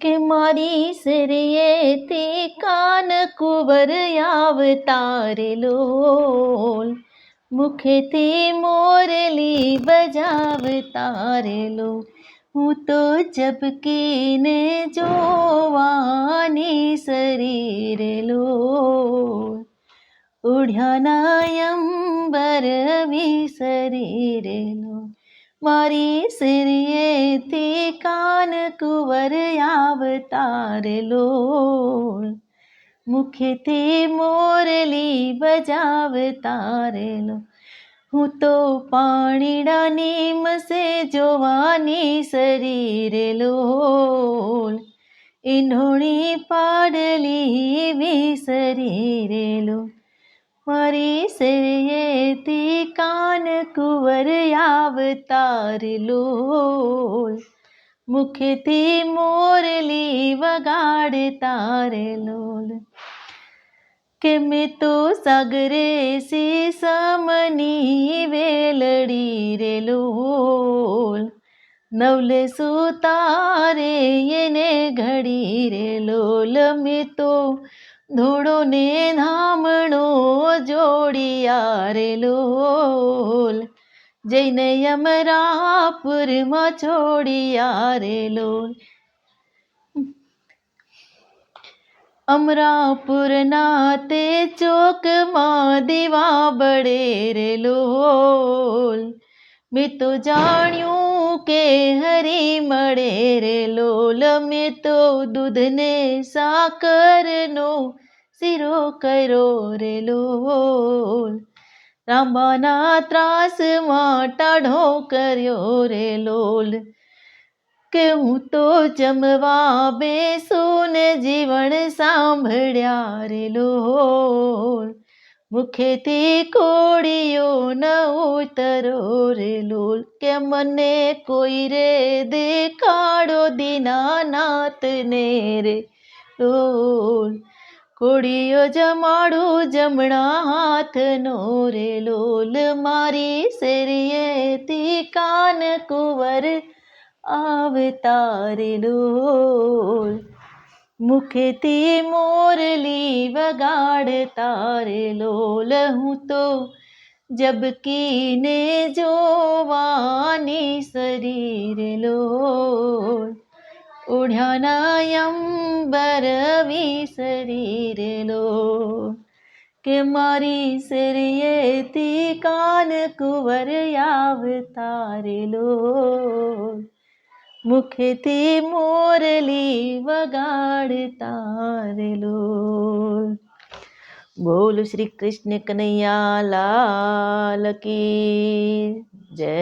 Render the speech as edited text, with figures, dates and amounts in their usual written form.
કે મારી સરિયેથી કાન કુંવર આવતારે લોલ, મુખેથી મોરલી બજાવતા રે લોલ. હું તો ઝબકીને જોવાની સરી રે લોલ, ઉડ્યાના અંબર વિસરી રે લોલ. મારી સરિયેથી કાન કુંવર આવતારે લોલ, મુખેથી મોરલી બજાવતા રે લોલ. હું તો પાણીડાની મસે જોવાની સરી રે લોલ, ઈંઢોણી પાડલી વિસરી રે લોલ. મારી સરિયેથી કાન કુંવર આવતારે લોલ, મુખેથી મોરલી વગાડતા રે લોલ. કે મેં તો સાગરે સી સમની વેલડી રે લોલ, નવલે સુતારે એને ઘડી રે લોલ. મેં તો ધોળો ને ધામણો જોડિયા રે લોલ, જઈને અમરાપુરમાં છોડિયા રે લોલ. અમરાપુરના તે ચોકમાં દીવા બળે રે લોલ, મેં તો જાણ્યું કે હરી મળે રે લોલ. મેં તો દૂધને સાકરનો શીરો કર્યો રે લોલ, રાંબાના ત્રાસમાં ટાઢો કર્યો રે લોલ. કે હું તો જમવા બેસું ને જીવણ સાંભળ્યા રે લોલ, મુખેથી કોળિયો ન ઉતરો રે લોલ. કે મને કોઈ રે દેખાડો દીનાનાથને રે લોલ, કોળિયો જમાડું જમણા હાથનો રે લોલ. મારી સરિયેથી કાન કુંવર આવતારે લોલ, મુખેથી મોરલી વગાડતા રે લોલ. હું તો ઝબકીને જોવાની સરી રે લોલ, ઉડ્યાના અંબર વિસરી રે લોલ. કે મારી સરિયેથી કાન કુંવર આવતારે લોલ, મુખેથી મોરલી વગાડતા રે લોલ. બોલ શ્રી કૃષ્ણ કનૈયા લાલ કી જય.